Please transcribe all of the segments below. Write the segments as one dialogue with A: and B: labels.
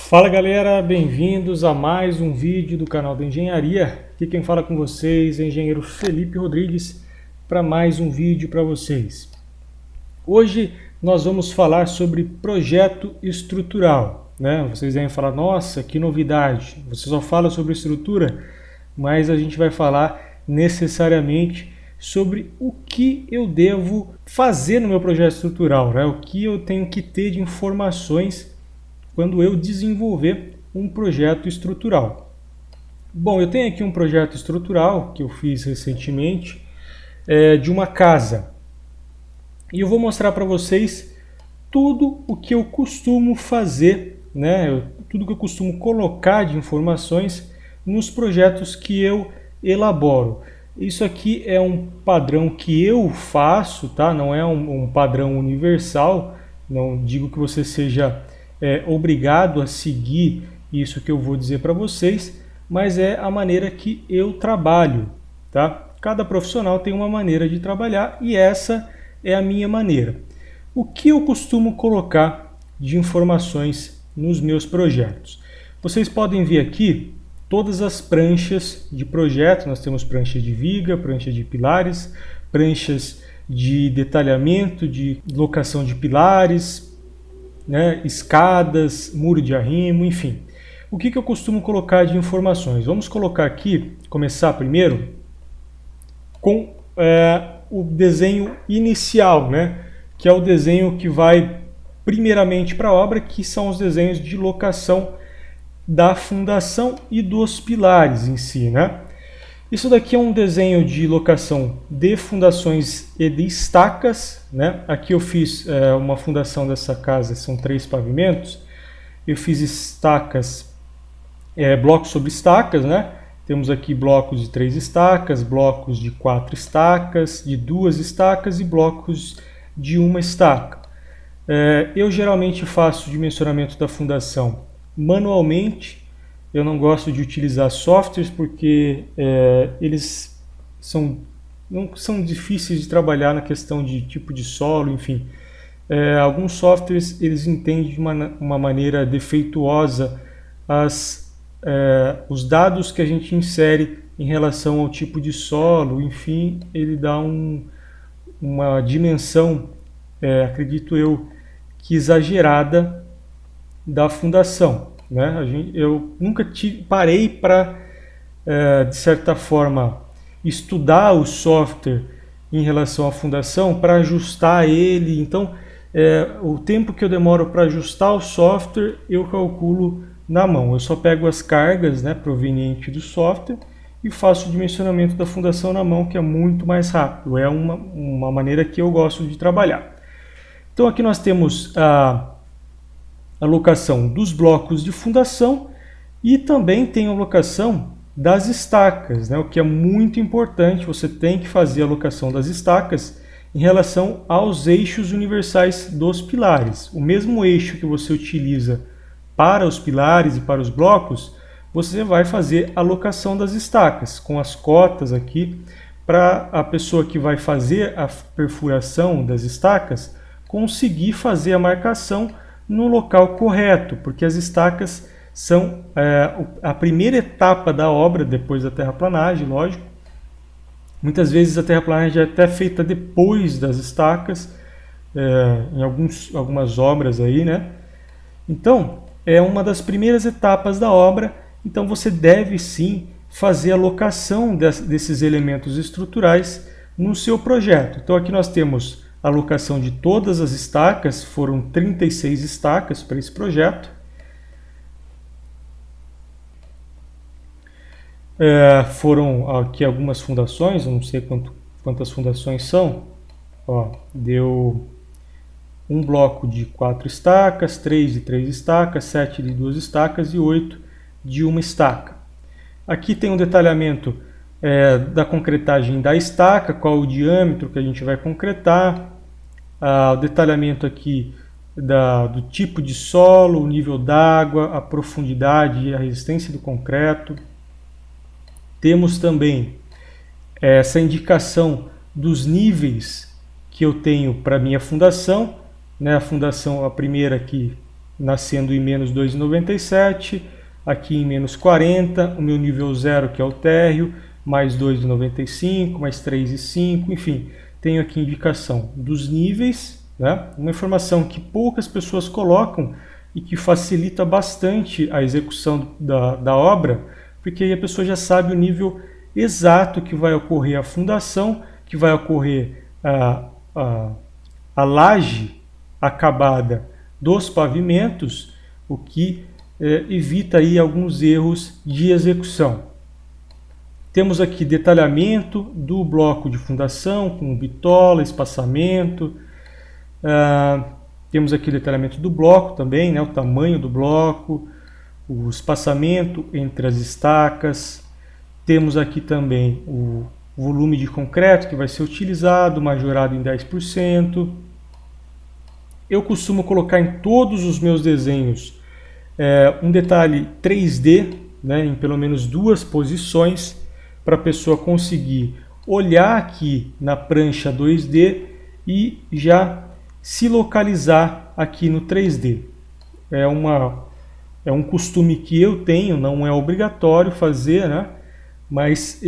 A: Fala galera, bem-vindos a mais um vídeo do canal da Engenharia. Aqui quem fala com vocês é o engenheiro Felipe Rodrigues para mais um vídeo para vocês. Hoje nós vamos falar sobre projeto estrutural, né? Vocês devem falar, nossa, que novidade, você só fala sobre estrutura, mas a gente vai falar necessariamente sobre o que eu devo fazer no meu projeto estrutural, né? O que eu tenho que ter de informações quando eu desenvolver um projeto estrutural. Bom, eu tenho aqui um projeto estrutural que eu fiz recentemente de uma casa. E eu vou mostrar para vocês tudo o que eu costumo fazer, né? Tudo que eu costumo colocar de informações nos projetos que eu elaboro. Isso aqui é um padrão que eu faço, tá? Não é um padrão universal, não digo que você seja obrigado a seguir isso que eu vou dizer para vocês, mas é a maneira que eu trabalho, tá? Cada profissional tem uma maneira de trabalhar e essa é a minha maneira. O que eu costumo colocar de informações nos meus projetos? Vocês podem ver aqui todas as pranchas de projeto. Nós temos prancha de viga, prancha de pilares, pranchas de detalhamento, de locação de pilares, né, escadas, muro de arrimo, enfim. O que eu costumo colocar de informações? Vamos colocar aqui, começar primeiro com o desenho inicial, né, que é o desenho que vai primeiramente para a obra, que são os desenhos de locação da fundação e dos pilares em si, né? Isso daqui é um desenho de locação de fundações e de estacas, né? Aqui eu fiz uma fundação dessa casa, são 3 pavimentos. Eu fiz estacas, blocos sobre estacas, né? Temos aqui blocos de 3 estacas, blocos de 4 estacas, de 2 estacas e blocos de 1 estaca. Eu geralmente faço o dimensionamento da fundação manualmente. Eu não gosto de utilizar softwares porque eles não são difíceis de trabalhar na questão de tipo de solo, enfim. Alguns softwares eles entendem de uma maneira defeituosa os dados que a gente insere em relação ao tipo de solo, enfim, ele dá uma dimensão, acredito eu, que exagerada da fundação. Né? Eu nunca parei para, de certa forma, estudar o software em relação à fundação para ajustar ele. Então, o tempo que eu demoro para ajustar o software, eu calculo na mão. Eu só pego as cargas, né, provenientes do software e faço o dimensionamento da fundação na mão, que é muito mais rápido. É uma maneira que eu gosto de trabalhar. Então, aqui nós temos a alocação dos blocos de fundação e também tem a alocação das estacas, né? O que é muito importante, você tem que fazer a alocação das estacas em relação aos eixos universais dos pilares. O mesmo eixo que você utiliza para os pilares e para os blocos, você vai fazer a alocação das estacas, com as cotas aqui, para a pessoa que vai fazer a perfuração das estacas conseguir fazer a marcação no local correto, porque as estacas são a primeira etapa da obra, depois da terraplanagem, lógico. Muitas vezes a terraplanagem é até feita depois das estacas, em algumas obras aí, né? Então, é uma das primeiras etapas da obra, então você deve sim fazer a locação desses elementos estruturais no seu projeto. Então aqui nós temos a alocação de todas as estacas, foram 36 estacas para esse projeto. Foram aqui algumas fundações, eu não sei quantas fundações são. Ó, deu um bloco de 4 estacas, 3 de 3 estacas, 7 de 2 estacas e 8 de 1 estaca. Aqui tem um detalhamento da concretagem da estaca, qual o diâmetro que a gente vai concretar, o detalhamento aqui do tipo de solo, o nível d'água, a profundidade e a resistência do concreto. Temos também essa indicação dos níveis que eu tenho para minha fundação, né? A fundação, a primeira aqui, nascendo em menos 2,97, aqui em menos 40, o meu nível 0, que é o térreo, mais 2,95, mais 3,5, enfim, tenho aqui indicação dos níveis, né? Uma informação que poucas pessoas colocam e que facilita bastante a execução da obra, porque aí a pessoa já sabe o nível exato que vai ocorrer a fundação, que vai ocorrer a laje acabada dos pavimentos, o que evita aí alguns erros de execução. Temos aqui detalhamento do bloco de fundação, com bitola, espaçamento. Temos aqui o detalhamento do bloco também, né, o tamanho do bloco, o espaçamento entre as estacas. Temos aqui também o volume de concreto que vai ser utilizado, majorado em 10%. Eu costumo colocar em todos os meus desenhos um detalhe 3D, né, em pelo menos 2 posições, para a pessoa conseguir olhar aqui na prancha 2D e já se localizar aqui no 3D. É um costume que eu tenho, não é obrigatório fazer, né? Mas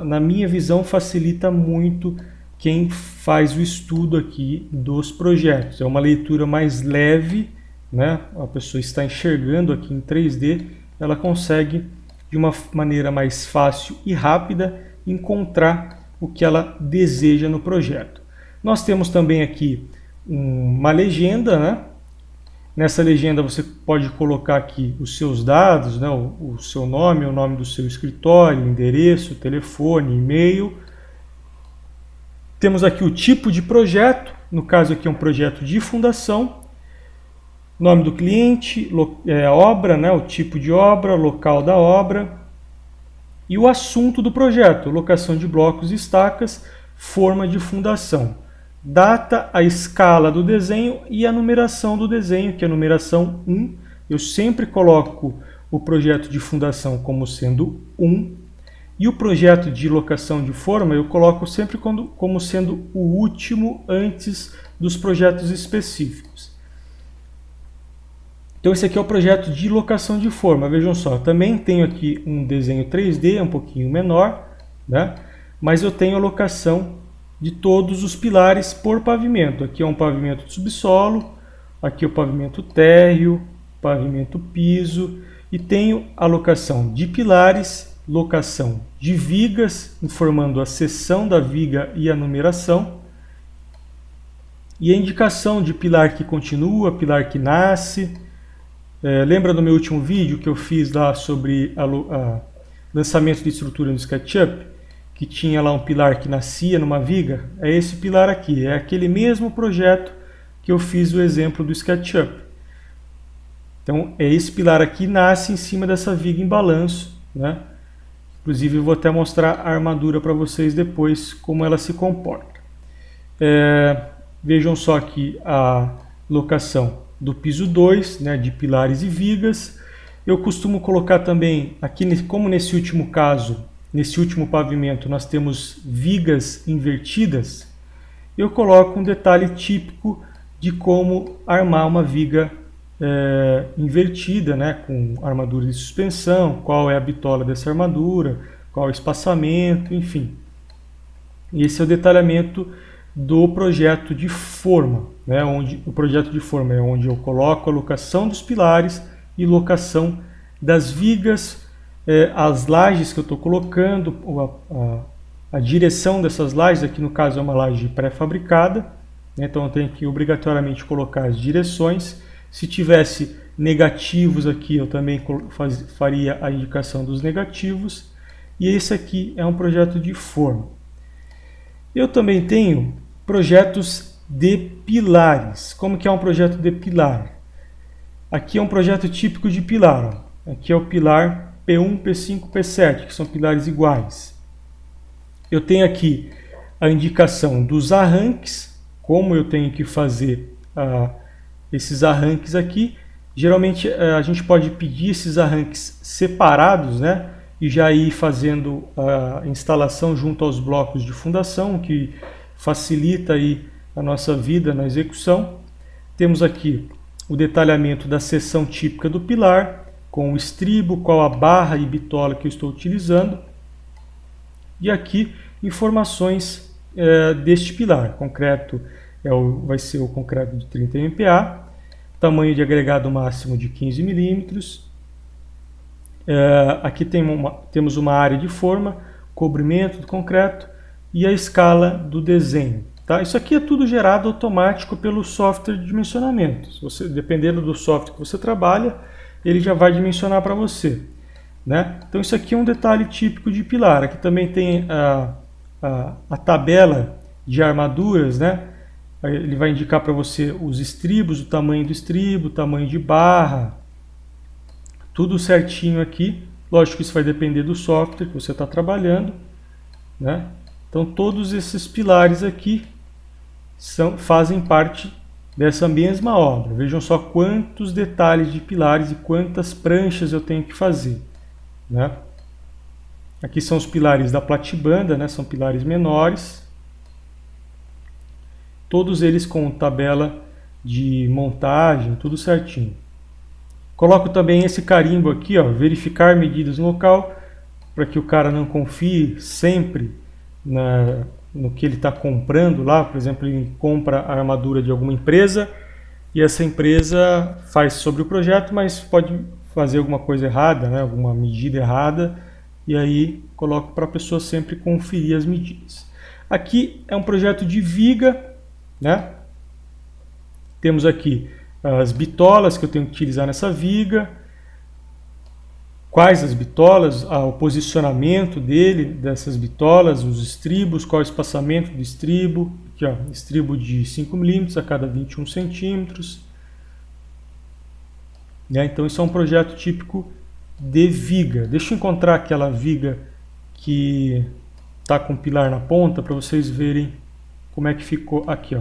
A: na minha visão, facilita muito quem faz o estudo aqui dos projetos. É uma leitura mais leve, né? A pessoa está enxergando aqui em 3D, ela consegue, de uma maneira mais fácil e rápida, encontrar o que ela deseja no projeto. Nós temos também aqui uma legenda, né? Nessa legenda você pode colocar aqui os seus dados, né? O seu nome, o nome do seu escritório, endereço, telefone, e-mail. Temos aqui o tipo de projeto, no caso aqui é um projeto de fundação, nome do cliente, obra, né? O tipo de obra, local da obra e o assunto do projeto, locação de blocos e estacas, forma de fundação. Data, a escala do desenho e a numeração do desenho, que é a numeração 1. Eu sempre coloco o projeto de fundação como sendo 1. E o projeto de locação de forma eu coloco sempre como sendo o último antes dos projetos específicos. Então esse aqui é o projeto de locação de forma. Vejam só, também tenho aqui um desenho 3D, um pouquinho menor, né? Mas eu tenho a locação de todos os pilares por pavimento. Aqui é um pavimento de subsolo, aqui é o pavimento térreo, pavimento piso, e tenho a locação de pilares, locação de vigas, informando a seção da viga e a numeração, e a indicação de pilar que continua, pilar que nasce. Lembra do meu último vídeo que eu fiz lá sobre lançamento de estrutura no SketchUp? Que tinha lá um pilar que nascia numa viga? É esse pilar aqui, é aquele mesmo projeto que eu fiz o exemplo do SketchUp. Então, esse pilar aqui nasce em cima dessa viga em balanço, né? Inclusive, eu vou até mostrar a armadura para vocês depois, como ela se comporta. Vejam só aqui a locação do piso 2, né, de pilares e vigas. Eu costumo colocar também, aqui como nesse último caso, nesse último pavimento nós temos vigas invertidas, eu coloco um detalhe típico de como armar uma viga invertida, né, com armadura de suspensão, qual é a bitola dessa armadura, qual é o espaçamento, enfim. E esse é o detalhamento do projeto de forma, né, onde o projeto de forma é onde eu coloco a locação dos pilares e locação das vigas, as lajes que eu estou colocando, a direção dessas lajes, aqui no caso é uma laje pré-fabricada, né, então eu tenho que obrigatoriamente colocar as direções. Se tivesse negativos aqui, eu também faria a indicação dos negativos. E esse aqui é um projeto de forma. Eu também tenho projetos de pilares. Como que é um projeto de pilar? Aqui é um projeto típico de pilar. Ó. Aqui é o pilar P1, P5, P7, que são pilares iguais. Eu tenho aqui a indicação dos arranques, como eu tenho que fazer esses arranques aqui. Geralmente a gente pode pedir esses arranques separados, né? E já ir fazendo a instalação junto aos blocos de fundação, que facilita aí a nossa vida na execução. Temos aqui o detalhamento da seção típica do pilar, com o estribo, qual a barra e bitola que eu estou utilizando. E aqui informações deste pilar. Concreto vai ser o concreto de 30 MPa, tamanho de agregado máximo de 15 milímetros. Aqui temos uma área de forma, cobrimento do concreto e a escala do desenho. Tá? Isso aqui é tudo gerado automático pelo software de dimensionamento. Dependendo do software que você trabalha, ele já vai dimensionar para você. Né? Então isso aqui é um detalhe típico de pilar. Aqui também tem a tabela de armaduras, né? Ele vai indicar para você os estribos, o tamanho do estribo, o tamanho de barra, tudo certinho aqui. Lógico que isso vai depender do software que você está trabalhando, né? Então todos esses pilares aqui fazem parte dessa mesma obra. Vejam só quantos detalhes de pilares e quantas pranchas eu tenho que fazer, né? Aqui são os pilares da platibanda, né? São pilares menores. Todos eles com tabela de montagem, tudo certinho. Coloco também esse carimbo aqui, ó, verificar medidas no local, para que o cara não confie sempre no que ele está comprando lá. Por exemplo, ele compra a armadura de alguma empresa e essa empresa faz sobre o projeto, mas pode fazer alguma coisa errada, né, alguma medida errada, e aí coloco para a pessoa sempre conferir as medidas. Aqui é um projeto de viga, né? Temos aqui as bitolas que eu tenho que utilizar nessa viga, quais as bitolas, o posicionamento dessas bitolas, os estribos, qual é o espaçamento do estribo, aqui, ó, estribo de 5 milímetros a cada 21 centímetros. Né? Então isso é um projeto típico de viga. Deixa eu encontrar aquela viga que está com pilar na ponta para vocês verem como é que ficou aqui, ó.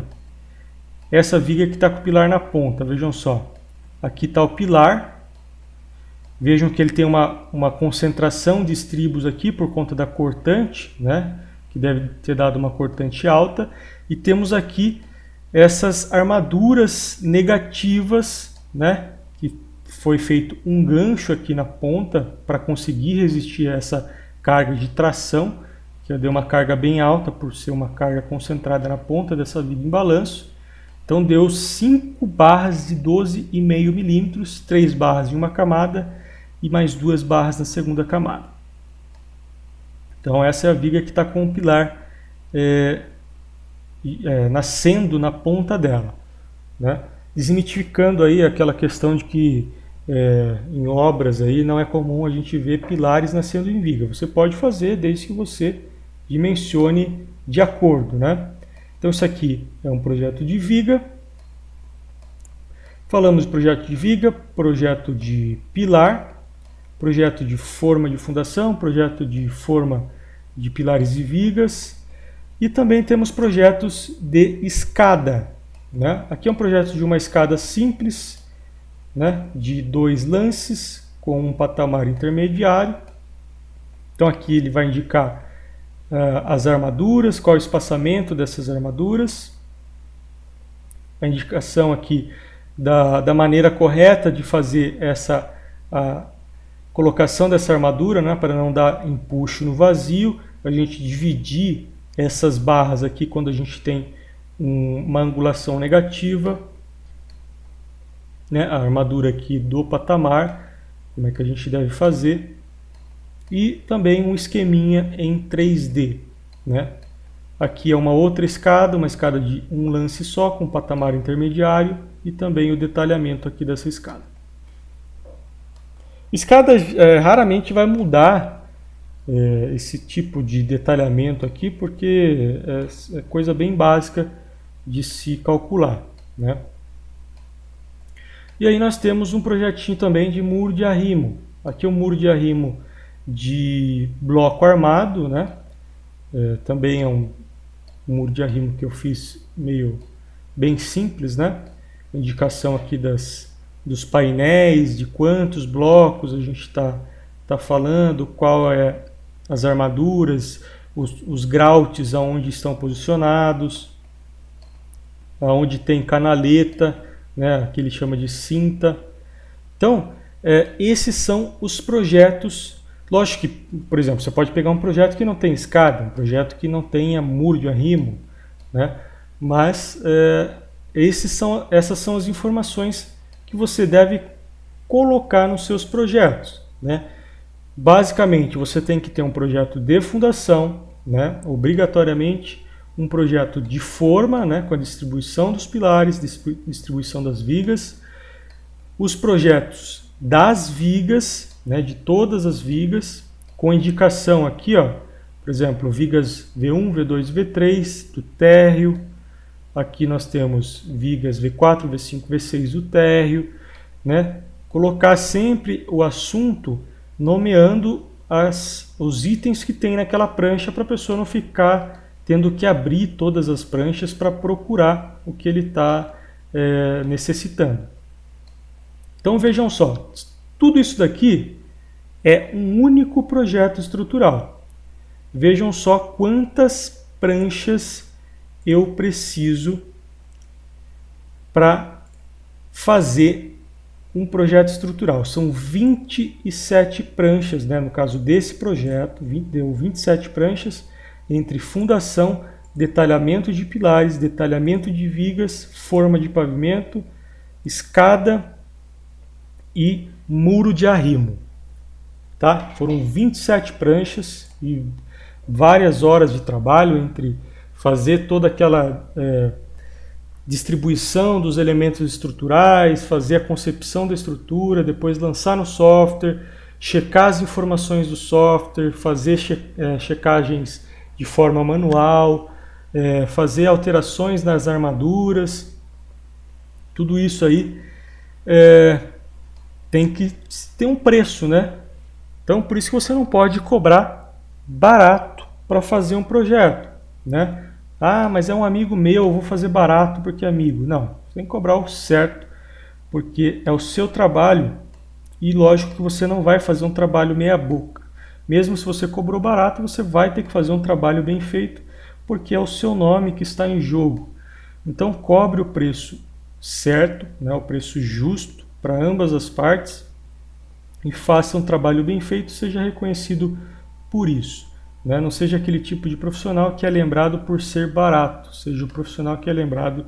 A: Essa viga que está com o pilar na ponta, vejam só. Aqui está o pilar. Vejam que ele tem uma concentração de estribos aqui por conta da cortante, né? Que deve ter dado uma cortante alta. E temos aqui essas armaduras negativas, né? Que foi feito um gancho aqui na ponta para conseguir resistir a essa carga de tração, que deu uma carga bem alta por ser uma carga concentrada na ponta dessa viga em balanço. Então deu 5 barras de 12,5 milímetros, 3 barras em uma camada e mais 2 barras na segunda camada. Então essa é a viga que está com o pilar nascendo na ponta dela, né? Desmitificando aí aquela questão de que em obras aí não é comum a gente ver pilares nascendo em viga. Você pode fazer desde que você dimensione de acordo, né? Então isso aqui é um projeto de viga. Falamos de projeto de viga, projeto de pilar, projeto de forma de fundação, projeto de forma de pilares e vigas, e também temos projetos de escada, né? Aqui é um projeto de uma escada simples, né? De 2 lances com um patamar intermediário. Então aqui ele vai indicar as armaduras, qual é o espaçamento dessas armaduras, a indicação aqui da maneira correta de fazer a colocação dessa armadura, né, para não dar empuxo no vazio, a gente dividir essas barras aqui quando a gente tem uma angulação negativa, né, a armadura aqui do patamar, como é que a gente deve fazer. E também um esqueminha em 3D, né? Aqui é uma outra escada, uma escada de um lance só, com patamar intermediário, e também o detalhamento aqui dessa escada. Escada raramente vai mudar esse tipo de detalhamento aqui, porque é coisa bem básica de se calcular, né? E aí nós temos um projetinho também de muro de arrimo. Aqui é um muro de arrimo de bloco armado, né? Também é um muro de arrimo que eu fiz meio bem simples, né? Indicação aqui dos painéis, de quantos blocos a gente está falando, qual é as armaduras, os grautes aonde estão posicionados, aonde tem canaleta, né, que ele chama de cinta. Então, esses são os projetos. Lógico que, por exemplo, você pode pegar um projeto que não tem escada, um projeto que não tenha muro de arrimo, né? Mas essas são as informações que você deve colocar nos seus projetos, né? Basicamente, você tem que ter um projeto de fundação, né? Obrigatoriamente, um projeto de forma, né? Com a distribuição dos pilares, distribuição das vigas, os projetos das vigas, né? De todas as vigas, com indicação aqui, ó, por exemplo, vigas V1, V2, V3 do térreo. Aqui nós temos vigas V4, V5, V6 do térreo, né? Colocar sempre o assunto nomeando os itens que tem naquela prancha para a pessoa não ficar tendo que abrir todas as pranchas para procurar o que ele está necessitando. Então vejam só, tudo isso daqui é um único projeto estrutural. Vejam só quantas pranchas eu preciso para fazer um projeto estrutural. São 27 pranchas, né? No caso desse projeto, deu 27 pranchas entre fundação, detalhamento de pilares, detalhamento de vigas, forma de pavimento, escada e muro de arrimo. Tá? Foram 27 pranchas e várias horas de trabalho entre fazer toda aquela distribuição dos elementos estruturais, fazer a concepção da estrutura, depois lançar no software, checar as informações do software, fazer checagens de forma manual, fazer alterações nas armaduras. Tudo isso aí tem que ter um preço, né? Então, por isso que você não pode cobrar barato para fazer um projeto, né? Ah, mas é um amigo meu, eu vou fazer barato porque é amigo. Não, você tem que cobrar o certo, porque é o seu trabalho e lógico que você não vai fazer um trabalho meia boca. Mesmo se você cobrou barato, você vai ter que fazer um trabalho bem feito, porque é o seu nome que está em jogo. Então cobre o preço certo, né, o preço justo para ambas as partes e faça um trabalho bem feito, seja reconhecido por isso. Né? Não seja aquele tipo de profissional que é lembrado por ser barato, seja o profissional que é lembrado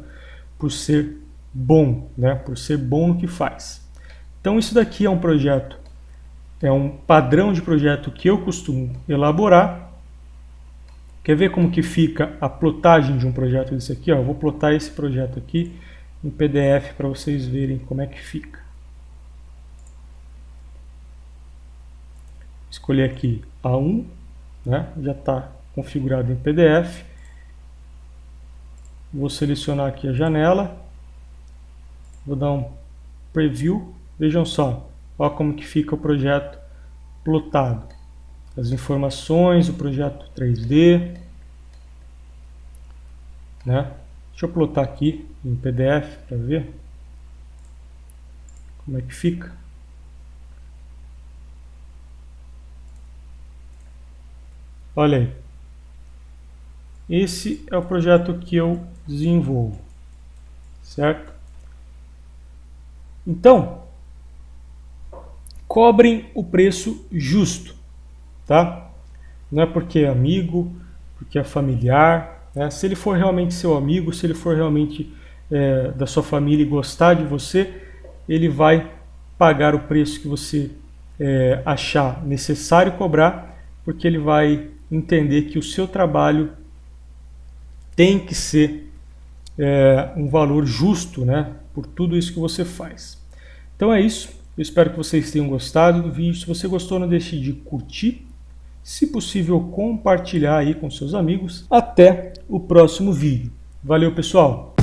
A: por ser bom, né? Por ser bom no que faz. Então isso daqui é um projeto, é um padrão de projeto que eu costumo elaborar. Quer ver como que fica a plotagem de um projeto desse aqui? Ó, eu vou plotar esse projeto aqui em PDF para vocês verem como é que fica. Escolher aqui A1. Né? Já está configurado em PDF. Vou selecionar aqui a janela. Vou dar um preview. Vejam só, olha como que fica o projeto plotado. As informações, o projeto 3D. Né? Deixa eu plotar aqui em PDF para ver como é que fica. Olha aí, esse é o projeto que eu desenvolvo, certo? Então, cobrem o preço justo, tá? Não é porque é amigo, porque é familiar, né? Se ele for realmente seu amigo, se ele for realmente da sua família e gostar de você, ele vai pagar o preço que você achar necessário cobrar, porque ele vai entender que o seu trabalho tem que ser um valor justo, né, por tudo isso que você faz. Então é isso, eu espero que vocês tenham gostado do vídeo. Se você gostou, não deixe de curtir, se possível compartilhar aí com seus amigos. Até o próximo vídeo. Valeu, pessoal!